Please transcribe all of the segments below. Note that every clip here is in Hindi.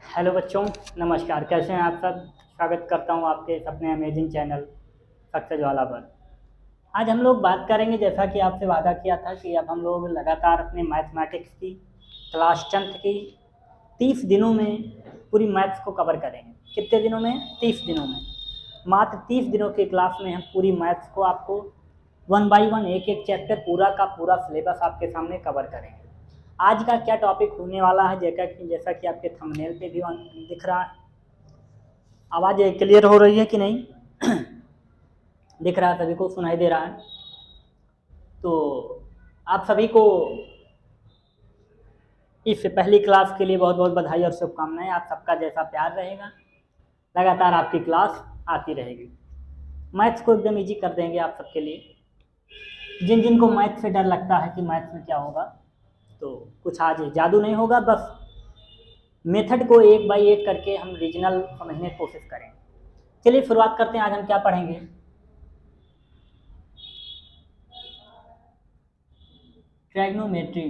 हेलो बच्चों, नमस्कार। कैसे हैं आप सब? स्वागत करता हूं आपके इस अपने अमेजिंग चैनल सक्सेस वाला पर। आज हम लोग बात करेंगे, जैसा कि आपसे वादा किया था कि अब हम लोग लगातार अपने मैथमेटिक्स की क्लास 10th की 30 दिनों में पूरी मैथ्स को कवर करेंगे। कितने दिनों में? 30 दिनों में। मात्र 30 दिनों की क्लास में हम पूरी मैथ्स को आपको 1 बाई 1 एक एक चैप्टर पूरा का पूरा सिलेबस आपके सामने कवर करेंगे। आज का क्या टॉपिक होने वाला है, जैसा कि आपके थंबनेल पे भी दिख रहा है। आवाज़ क्लियर हो रही है कि नहीं? दिख रहा है सभी को? सुनाई दे रहा है? तो आप सभी को इस पहली क्लास के लिए बहुत बहुत बधाई और शुभकामनाएं। आप सबका जैसा प्यार रहेगा, लगातार आपकी क्लास आती रहेगी। मैथ्स को एकदम इजी कर देंगे आप सबके लिए। जिन जिन को मैथ्स से डर लगता है कि मैथ्स में क्या होगा, तो कुछ आज जादू नहीं होगा, बस मेथड को एक बाई एक करके हम रीजनल समझने की कोशिश करें। चलिए शुरुआत करते हैं। आज हम क्या पढ़ेंगे? ट्राइग्नोमेट्री।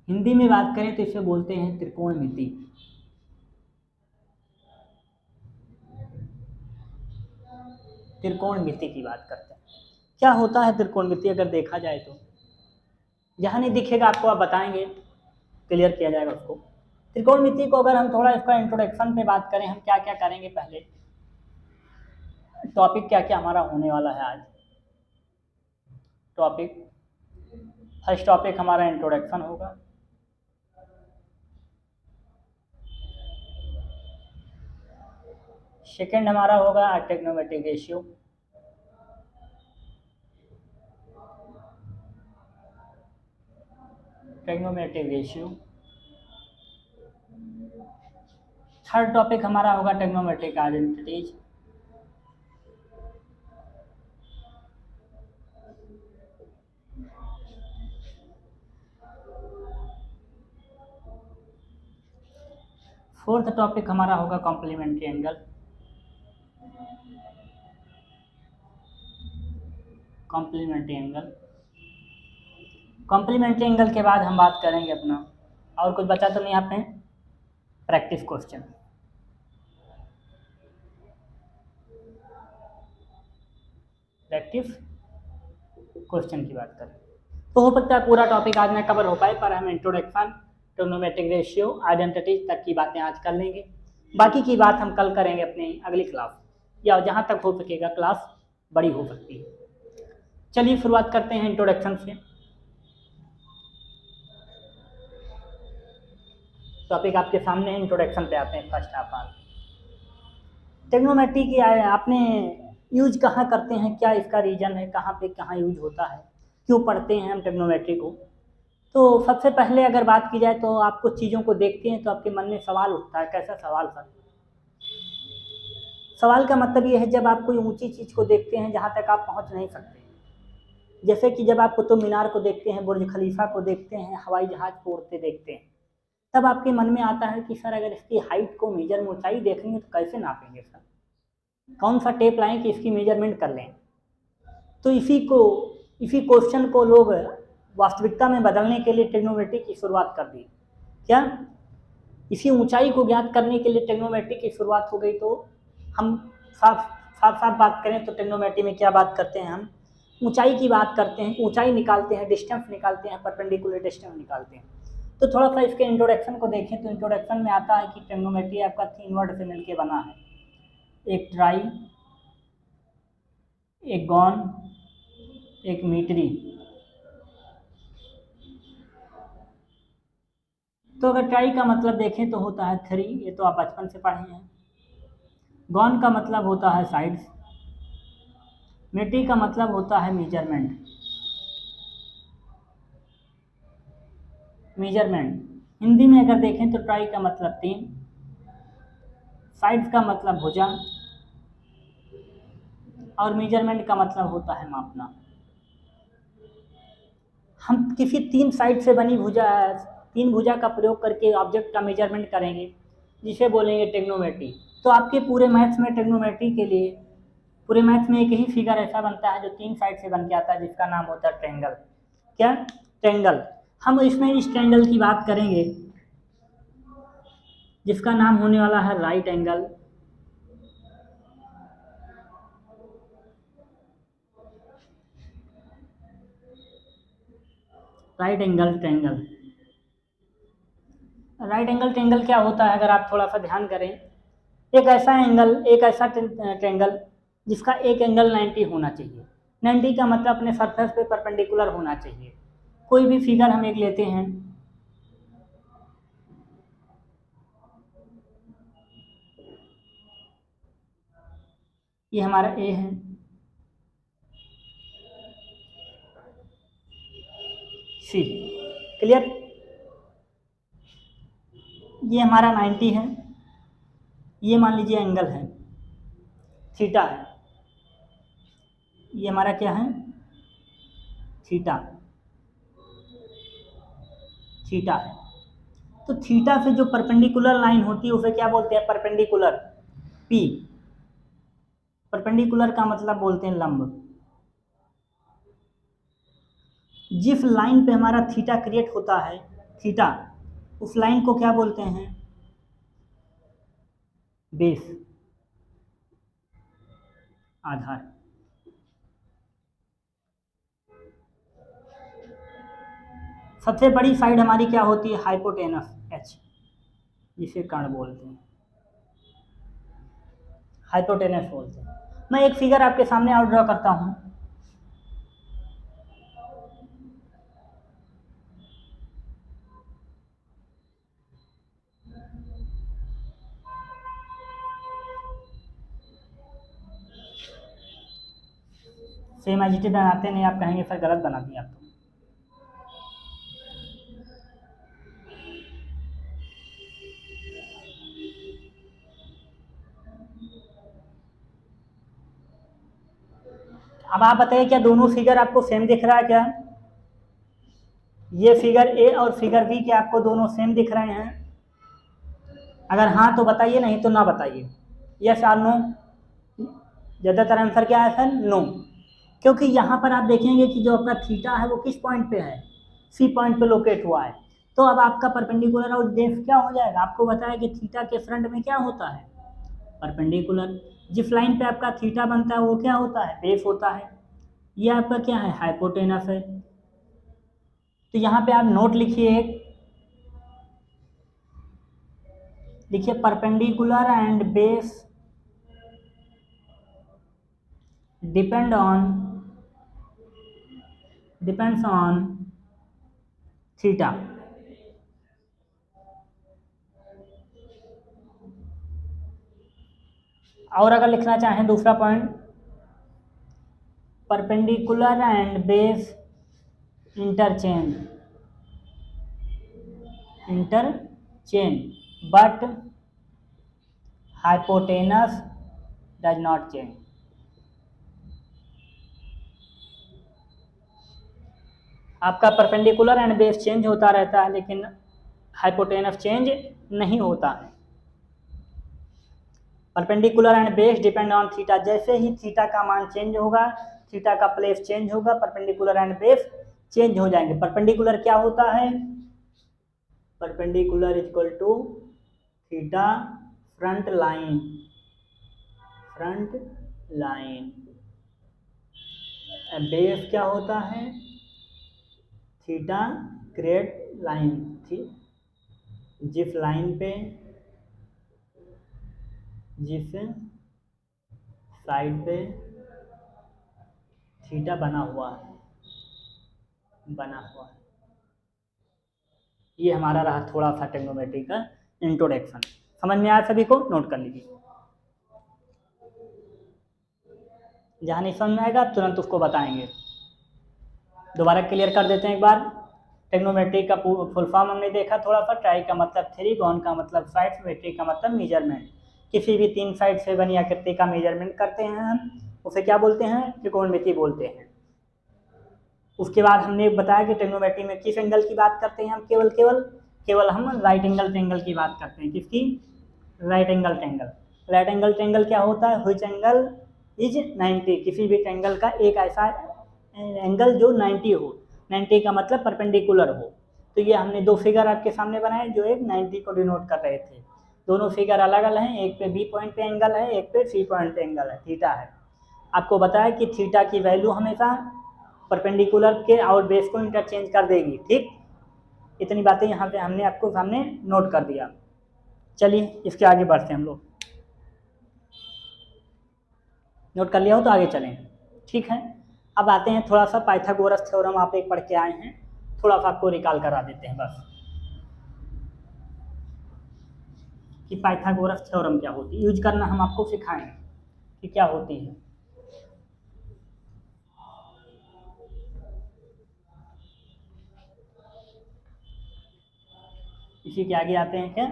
हिंदी में बात करें तो इसे बोलते हैं त्रिकोणमिति। त्रिकोणमिति की बात करते हैं। क्या होता है त्रिकोणमिति अगर देखा जाए तो? जहाँ नहीं दिखेगा आपको आप बताएंगे, क्लियर किया जाएगा उसको। त्रिकोणमिति को अगर हम थोड़ा इसका इंट्रोडक्शन पे बात करें, हम क्या क्या करेंगे, पहले टॉपिक क्या क्या हमारा होने वाला है आज। फर्स्ट टॉपिक हमारा इंट्रोडक्शन होगा। सेकेंड हमारा होगा trigonometric ratio. Trigonometric ratio. Third topic हमारा होगा ट्रिग्नोमेट्रिक आइडेंटिटीज। फोर्थ टॉपिक हमारा होगा complementary angle. Complementary angle. Complementary angle के बाद हम बात करेंगे अपना, और कुछ बचा तो नहीं आपने? Practice question. प्रैक्टिस क्वेश्चन की बात करें तो हो सकता है पूरा टॉपिक आज ना कवर हो पाए, पर हम इंट्रोडक्शन, ट्रिग्नोमेट्रिक रेशियो, आइडेंटिटीज तक की बातें आज कर लेंगे। बाकी की बात हम कल करेंगे अपनी अगली क्लास, या जहाँ तक हो सकेगा, क्लास बड़ी हो सकती है। चलिए शुरुआत करते हैं इंट्रोडक्शन से। टॉपिक आपके सामने है, इंट्रोडक्शन पे आते हैं। फर्स्ट ऑफ ऑल, ट्रिग्नोमेट्री की आपने यूज कहाँ करते हैं, क्या इसका रीजन है, कहाँ पे कहाँ यूज होता है, क्यों पढ़ते हैं हम ट्रिग्नोमेट्री को? तो सबसे पहले अगर बात की जाए तो आप कुछ चीज़ों को देखते हैं तो आपके मन में सवाल उठता है। कैसा सवाल सर? सवाल का मतलब ये है, जब आप कोई ऊंची चीज़ को देखते हैं जहाँ तक आप पहुँच नहीं सकते, जैसे कि जब आप कुतुब मीनार को देखते हैं, बुर्ज खलीफा को देखते हैं, हवाई जहाज को उड़ते देखते हैं, तब आपके मन में आता है कि सर अगर इसकी हाइट को मेजर, ऊंचाई देखेंगे तो कैसे नापेंगे सर? कौन सा टेप लाएं कि इसकी मेजरमेंट कर लें? तो इसी क्वेश्चन को लोग वास्तविकता में बदलने के लिए ट्रिग्नोमेट्री की शुरुआत कर दी। क्या इसी ऊंचाई को ज्ञात करने के लिए ट्रिग्नोमेट्री की शुरुआत हो गई? तो हम साफ साफ साफ बात करें तो ट्रिग्नोमेट्री में क्या बात करते हैं? हम ऊंचाई की बात करते हैं, ऊंचाई निकालते हैं, डिस्टेंस निकालते हैं, परपेंडिकुलर डिस्टेंस निकालते हैं। तो थोड़ा सा इसके इंट्रोडक्शन को देखें तो इंट्रोडक्शन में आता है कि ट्रिग्नोमेट्री आपका 3 वर्ड से मिलकर बना है। एक ट्राई, एक गॉन, एक मीटरी। तो अगर ट्राई का मतलब देखें तो होता है 3, ये तो आप बचपन से पढ़े हैं। गॉन का मतलब होता है साइड्स। मीटरी का मतलब होता है मेजरमेंट। हिंदी में अगर देखें तो ट्राई का मतलब 3, साइड्स का मतलब भुजा, और मेजरमेंट का मतलब होता है मापना। हम किसी 3 साइड से बनी भुजा, 3 भुजा का प्रयोग करके ऑब्जेक्ट का मेजरमेंट करेंगे, जिसे बोलेंगे ट्रिग्नोमेट्री। तो आपके पूरे मैथ्स में ट्रिग्नोमेट्री के लिए, पूरे मैथ्स में एक ही फिगर ऐसा बनता है जो 3 साइड से बन के आता है, जिसका नाम होता है ट्रायंगल। क्या? ट्रायंगल। हम इसमें इस ट्रायंगल की बात करेंगे जिसका नाम होने वाला है right angle triangle. Right angle triangle क्या होता है, अगर आप थोड़ा सा ध्यान करें, एक ऐसा एंगल, एक ऐसा ट्रायंगल जिसका एक एंगल 90 होना चाहिए। 90 का मतलब अपने सरफेस पे परपेंडिकुलर होना चाहिए। कोई भी फिगर हम एक लेते हैं, ये हमारा ए है, सी, क्लियर। ये हमारा 90 है, ये मान लीजिए एंगल है, थीटा है, ये हमारा क्या है, थीटा, थीटा है। तो थीटा से जो परपेंडिकुलर लाइन होती है उसे क्या बोलते हैं, परपेंडिकुलर, पी। परपेंडिकुलर का मतलब बोलते हैं लंब। जिस लाइन पे हमारा थीटा क्रिएट होता है, थीटा, उस लाइन को क्या बोलते हैं, बेस, आधार। सबसे बड़ी साइड हमारी क्या होती है, हाइपोटेनस, एच, जिसे कर्ण बोलते हैं, हाइपोटेनस बोलते हैं। मैं एक फिगर आपके सामने और ड्रॉ करता हूं, सेम एज इट इज बनाते नहीं, आप कहेंगे सर गलत बना दिया आप तो। अब आप बताइए क्या दोनों फिगर आपको सेम दिख रहा है क्या, ये फिगर ए और फिगर बी क्या आपको दोनों सेम दिख रहे हैं? अगर हाँ तो बताइए, नहीं तो ना बताइए, यस और नो। ज़्यादातर आंसर क्या है सर, नो। क्योंकि यहाँ पर आप देखेंगे कि जो आपका थीटा है वो किस पॉइंट पे है, सी पॉइंट पे लोकेट हुआ है। तो अब आपका परपेंडिकुलर और बेस क्या हो जाएगा, आपको बताया कि थीटा के फ्रंट में क्या होता है, परपेंडिकुलर। जिस लाइन पे आपका थीटा बनता है वो क्या होता है, बेस होता है। ये आपका क्या है, हाइपोटेनस है। तो यहाँ पे आप नोट लिखिए, लिखिए perpendicular and base depends on theta. और अगर लिखना चाहें दूसरा point, perpendicular and base interchange but hypotenuse does not change। आपका परपेंडिकुलर एंड बेस चेंज होता रहता है लेकिन हाइपोटेनस चेंज नहीं होता है। Perpendicular and base depend on theta, जैसे ही थीटा का मान चेंज होगा, थीटा का प्लेस चेंज होगा, परपेंडिकुलर एंड बेस चेंज हो जाएंगे। परपेंडिकुलर क्या होता है, perpendicular equal to theta front line, base क्या होता है, थीटा क्रिएट लाइन थी, जिस लाइन पे, जिस साइड पे थीटा बना हुआ है, ये हमारा रहा थोड़ा सा ट्रिग्नोमेट्री का इंट्रोडक्शन। समझ में आया सभी को, नोट कर लीजिए। जहाँ नहीं समझ में आएगा तुरंत उसको बताएंगे। दोबारा क्लियर कर देते हैं एक बार। ट्रिग्नोमेट्री का फुल फॉर्म हमने देखा थोड़ा सा, ट्राई का मतलब थ्री, गॉन का मतलब साइड, मेट्री का मतलब मेजरमेंट। किसी भी 3 साइड से बनी आकृति का मेजरमेंट करते हैं हम, उसे क्या बोलते हैं, त्रिकोणमिति बोलते हैं। उसके बाद हमने बताया कि ट्रिग्नोमेट्री में किस एंगल की बात करते हैं हम, केवल हम राइट एंगल ट्रायंगल की बात करते हैं। किसकी, right angle triangle. Right angle triangle क्या होता है, व्हिच एंगल इज 90, किसी भी ट्रायंगल का एक ऐसा एंगल जो 90 हो, 90 का मतलब परपेंडिकुलर हो। तो ये हमने 2 फिगर आपके सामने बनाए जो एक 90 को डिनोट कर रहे थे। दोनों फिगर अलग अलग हैं, एक पे बी पॉइंट पे एंगल है, एक पे सी पॉइंट पे एंगल है, थीटा है। आपको बताया कि थीटा की वैल्यू हमेशा परपेंडिकुलर के और बेस को इंटरचेंज कर देगी, ठीक। इतनी बातें यहाँ पे हमने आपको सामने नोट कर दिया। चलिए इसके आगे बढ़ते हैं हम लोग। नोट कर लिया हो तो आगे चलें, ठीक है। अब आते हैं थोड़ा सा पाइथागोरस थ्योरम आप एक पढ़ के आए हैं, थोड़ा सा आपको रिकॉल करा देते हैं बस कि पाइथागोरस थ्योरम क्या होती है। यूज करना हम आपको सिखाएंगे कि क्या होती है। इसी के आगे आते हैं क्या,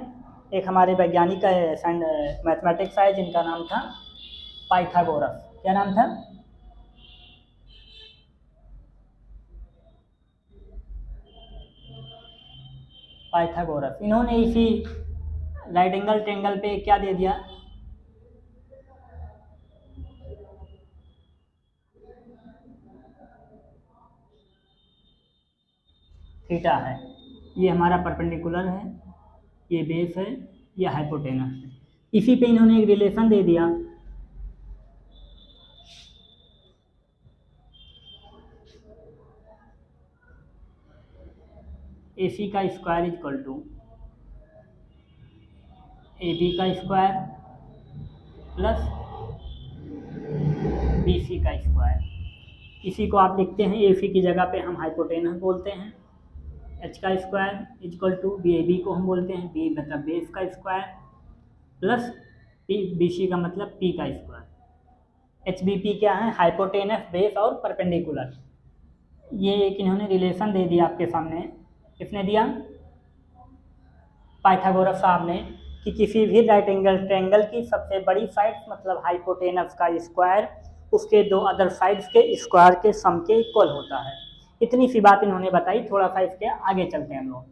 एक हमारे वैज्ञानिक एंड मैथमेटिक्स आए जिनका नाम था पाइथागोरस। क्या नाम था? पाइथागोरस। इन्होंने इसी राइट एंगल ट्रायंगल पे क्या दे दिया, थीटा है। ये हमारा परपेंडिकुलर है, ये बेस है, ये हाइपोटेनस है। इसी पे इन्होंने एक रिलेशन दे दिया, AC का स्क्वायर इक्वल टू AB का स्क्वायर प्लस BC का स्क्वायर। इसी को आप लिखते हैं AC की जगह पे हम हाइपोटेनस बोलते हैं, H का स्क्वायर इक्वल टू BAB को हम बोलते हैं B मतलब बेस का स्क्वायर प्लस BC का मतलब P का स्क्वायर। HBP क्या है? हाइपोटेनस, बेस और परपेंडिकुलर। ये एक इन्होंने रिलेशन दे दिया आपके सामने। किसने दिया? पाइथागोरस साहब ने, कि किसी भी राइट एंगल ट्रायंगल की सबसे बड़ी साइड मतलब हाइपोटेनस का स्क्वायर उसके दो अदर साइड्स के स्क्वायर के सम के इक्वल होता है। इतनी सी बात इन्होंने बताई। थोड़ा सा इसके आगे चलते हैं हम लोग।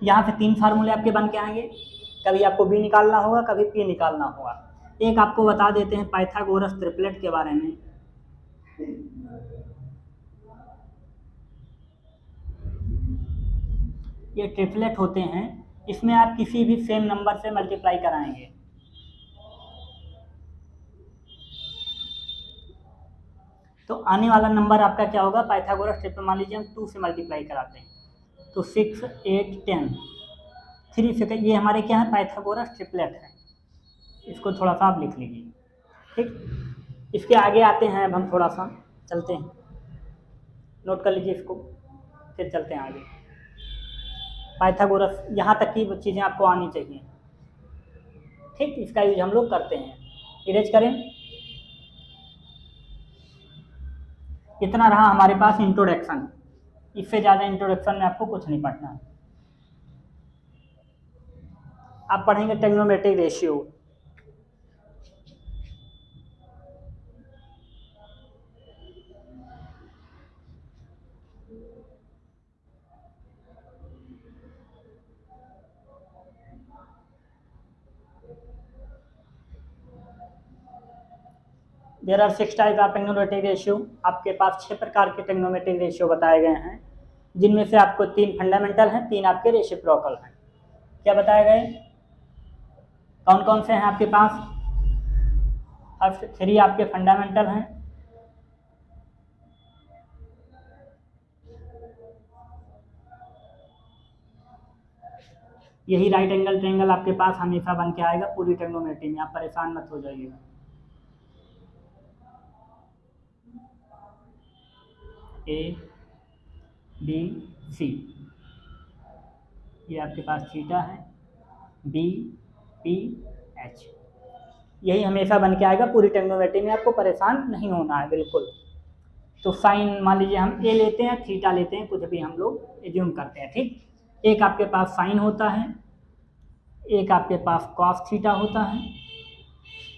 यहाँ से 3 फार्मूले आपके बन के आएंगे, कभी आपको बी निकालना होगा, कभी पी निकालना होगा। एक आपको बता देते हैं पाइथागोरस ट्रिपलेट के बारे में। ये ट्रिपलेट होते हैं, इसमें आप किसी भी सेम नंबर से मल्टीप्लाई कराएंगे। तो आने वाला नंबर आपका क्या होगा? पाइथागोरस ट्रिपल मान लीजिए हम 2 से मल्टीप्लाई कराते हैं तो 6, 8, 10, 3 से। ये हमारे क्या है? पाइथागोरस ट्रिपलेट है। इसको थोड़ा सा आप लिख लीजिए, ठीक। इसके आगे आते हैं, अब हम थोड़ा सा चलते हैं, नोट कर लीजिए इसको, फिर चलते हैं आगे। पाइथागोरस यहाँ तक की चीज़ें आपको आनी चाहिए, ठीक। इसका यूज हम लोग करते हैं। इरेज करें। इतना रहा हमारे पास इंट्रोडक्शन, इससे ज़्यादा इंट्रोडक्शन में आपको कुछ नहीं पढ़ना। आप पढ़ेंगे trigonometric ratio. There are 6 type of trigonometric ratio. आपके पास 6 प्रकार के ट्रिग्नोमेट्रिक रेशियो बताए गए हैं, जिनमें से आपको 3 फंडामेंटल हैं, 3 आपके रेसिप्रोकल हैं। क्या बताए गए? कौन कौन से हैं आपके पास? फर्स्ट 3 आपके फंडामेंटल हैं, यही राइट एंगल ट्रायंगल आपके पास हमेशा बन के आएगा पूरी ट्रिग्नोमेट्री में, आप परेशान मत हो जाइएगा। A B C, ये आपके पास थीटा है, B P H, यही हमेशा बन के आएगा पूरी ट्रिग्नोमेट्री में, आपको परेशान नहीं होना है बिल्कुल। तो साइन मान लीजिए हम ए लेते हैं, थीटा लेते हैं, कुछ भी हम लोग एज्यूम करते हैं, ठीक। एक आपके पास साइन होता है, एक आपके पास कॉस थीटा होता है,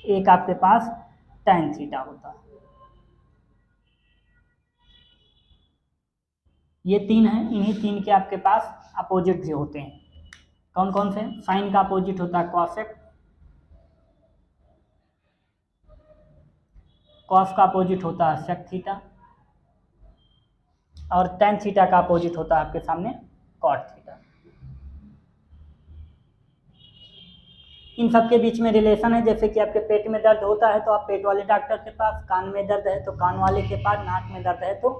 एक आपके पास टैन थीटा होता है। ये 3 हैं, इन्हीं 3 के आपके पास अपोजिट भी होते हैं। कौन कौन से? साइन का अपोजिट होता है कॉसेक, कॉस का अपोजिट होता है सेक थीटा, और टैन थीटा का अपोजिट होता है आपके सामने कॉट थीटा। इन सब के बीच में रिलेशन है, जैसे कि आपके पेट में दर्द होता है तो आप पेट वाले डॉक्टर के पास, कान में दर्द है तो कान वाले के पास, नाक में दर्द है तो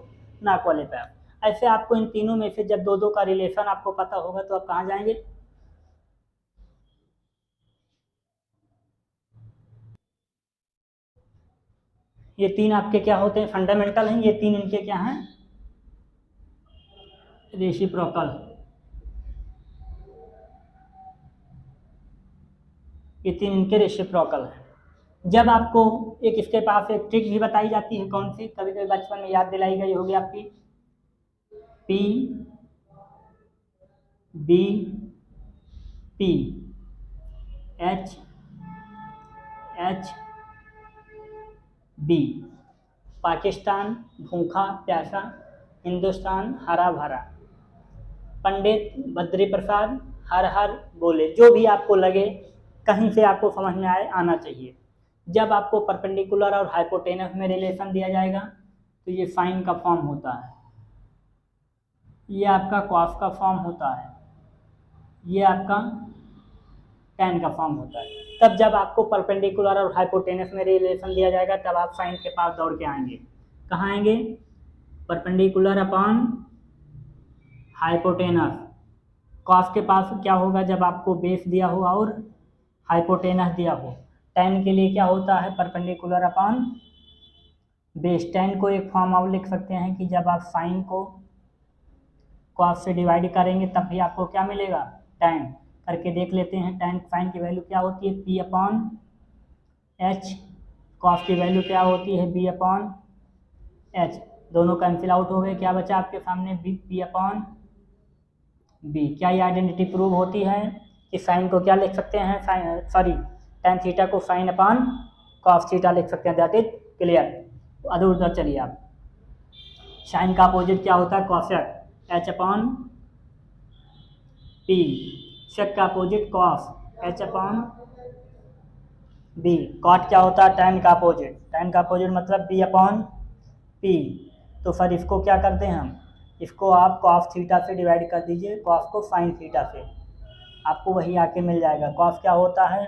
नाक वाले पे आप। ऐसे आपको इन तीनों में से जब दो दो का रिलेशन आपको पता होगा तो आप कहाँ जाएंगे? ये तीन आपके क्या होते हैं? फंडामेंटल हैं। ये तीन इनके क्या हैं? रेसिप्रोकल। ये तीन इनके रेसिप्रोकल हैं। जब आपको एक इसके पास एक ट्रिक भी बताई जाती है, कौन सी? कभी कभी बचपन में याद दिलाई गई होगी आपकी। P B P H H B. Pakistan भूखा प्यासा, हिंदुस्तान हरा भरा। पंडित बद्री प्रसाद हर हर बोले। जो भी आपको लगे, कहीं से आपको समझ में आए, आना चाहिए। जब आपको परपेंडिकुलर और हाइपोटेनस में रिलेशन दिया जाएगा तो ये साइन का फॉर्म होता है, ये आपका कॉस का फॉर्म होता है, ये आपका tan का फॉर्म होता है। तब जब आपको परपेंडिकुलर और हाइपोटेनस में रिलेशन दिया जाएगा तब आप साइन के पास दौड़ के आएंगे। कहाँ आएंगे? Perpendicular upon hypotenuse. कॉस के पास क्या होगा जब आपको बेस दिया हो और हाइपोटेनस दिया हो? tan के लिए क्या होता है? Perpendicular upon base. tan को एक फॉर्म आप लिख सकते हैं कि जब आप साइन को कॉस से डिवाइड करेंगे तब भी आपको क्या मिलेगा? tan। करके देख लेते हैं tan साइन की वैल्यू क्या होती है? p upon H. कॉस की वैल्यू क्या होती है? b upon H. दोनों कैंसिल आउट हो गए, क्या बचा आपके सामने? p upon B. क्या ये आइडेंटिटी प्रूव होती है कि साइन को क्या लिख सकते हैं? साइन, सॉरी, tan थीटा को साइन अपॉन कॉस थीटा लिख सकते हैं। That is clear. अदर उधर चलिए आप। साइन का अपोजिट क्या होता है? Cosec, H upon P. Sec का opposite cos, H upon B. Cot क्या होता है? tan का अपोजिट। tan का अपोजिट मतलब बी अपॉन पी। तो सर इसको क्या करते हैं हम? इसको आप कॉस थीटा से डिवाइड कर दीजिए, कॉस को साइन थीटा से, आपको वही आके मिल जाएगा। कॉस क्या होता है?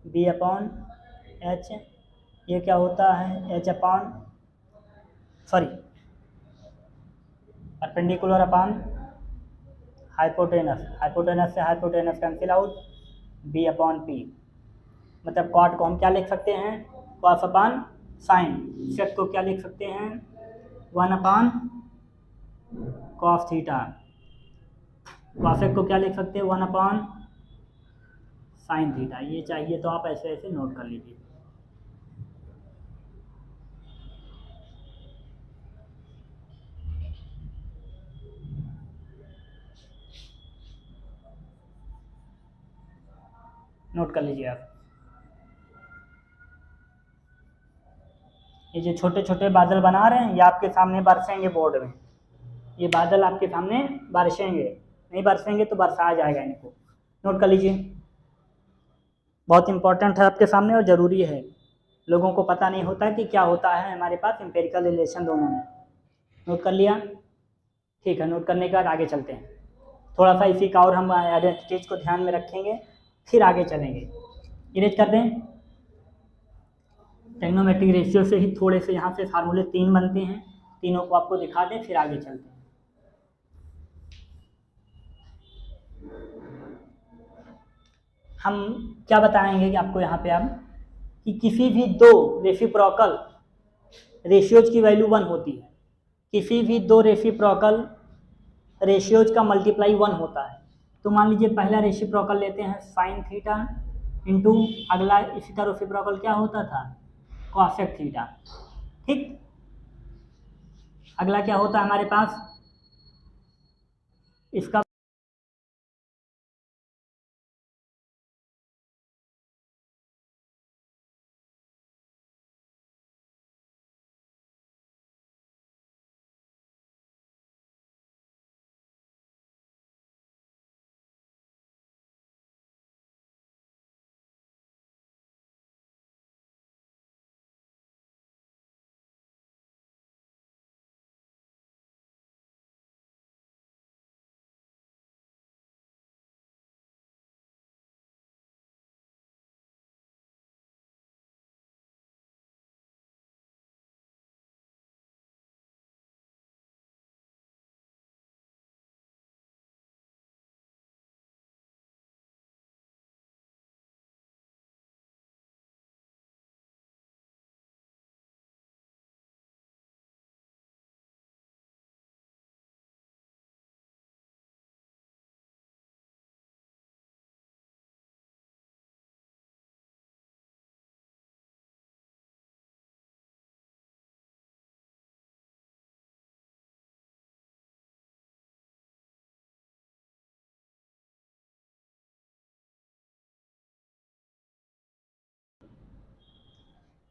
B upon H. ये क्या होता है? H upon, sorry, perpendicular upon hypotenuse. Hypotenuse से hypotenuse cancel out, B upon P. मतलब कॉट को हम क्या लिख सकते हैं? Cos upon sine. सेक को क्या लिख सकते हैं? 1 अपॉन कॉस थीटा। कॉसेक को क्या लिख सकते हैं? 1 अपॉन साइन थीटा। ये चाहिए तो आप ऐसे ऐसे नोट कर लीजिए। नोट कर लीजिए आप। ये जो छोटे छोटे बादल बना रहे हैं ये आपके सामने बरसेंगे बोर्ड में। ये बादल आपके सामने बरसेंगे, नहीं बरसेंगे तो बरसाया जाएगा इनको। नोट कर लीजिए, बहुत इंपॉर्टेंट है आपके सामने और ज़रूरी है। लोगों को पता नहीं होता कि क्या होता है हमारे पास एम्पेरिकल रिलेशन दोनों में। नोट कर लिया? ठीक है, नोट करने के बाद आगे चलते हैं। थोड़ा सा इसी का और हम आइडेंटिटीज को ध्यान में रखेंगे, फिर आगे चलेंगे। इरेज कर दें। ट्रिग्नोमेट्रिक रेशियो से ही थोड़े से यहाँ से फार्मूले 3 बनते हैं, तीनों को आपको दिखा दें फिर आगे चलते हैं। हम क्या बताएंगे कि आपको यहाँ पे अब कि किसी भी दो रेसिप्रोकल रेशियोज की वैल्यू 1 होती है। किसी भी दो रेसिप्रोकल रेशियोज का मल्टीप्लाई 1 होता है। तो मान लीजिए पहला रेसिप्रोकल लेते हैं साइन थीटा इंटू अगला इसी का रेसिप्रोकल क्या होता था? Cosec theta. ठीक, अगला क्या होता है हमारे पास? इसका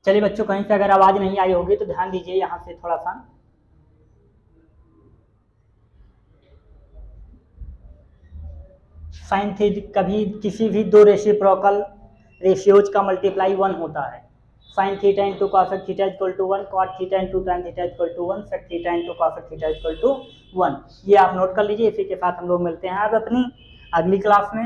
चलिए बच्चों, कहीं से अगर आवाज़ नहीं आई होगी तो ध्यान दीजिए यहाँ से थोड़ा सा। साइन थीटा, कभी किसी भी दो रेसिप्रोकल रेशियोज का मल्टीप्लाई 1 होता है। Sine theta into cosec theta equal to 1, cot theta into tan theta equal to 1, sec theta into cosec theta equal to 1। ये आप नोट कर लीजिए। इसी के साथ हम लोग मिलते हैं अब अपनी अगली क्लास में।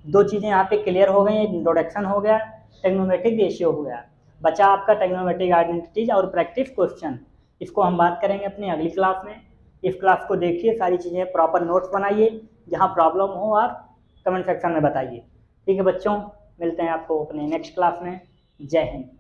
दो चीज़ें यहाँ पे क्लियर हो गई, इंट्रोडक्शन हो गया, टेक्नोमेट्रिक रेशियो हो गया, बचा आपका टेक्नोमेट्रिक आइडेंटिटीज और प्रैक्टिस क्वेश्चन। इसको हम बात करेंगे अपनी अगली क्लास में। इस क्लास को देखिए, सारी चीज़ें प्रॉपर नोट्स बनाइए, जहाँ प्रॉब्लम हो आप कमेंट सेक्शन में बताइए। ठीक है बच्चों, मिलते हैं आपको अपने नेक्स्ट क्लास में। जय हिंद।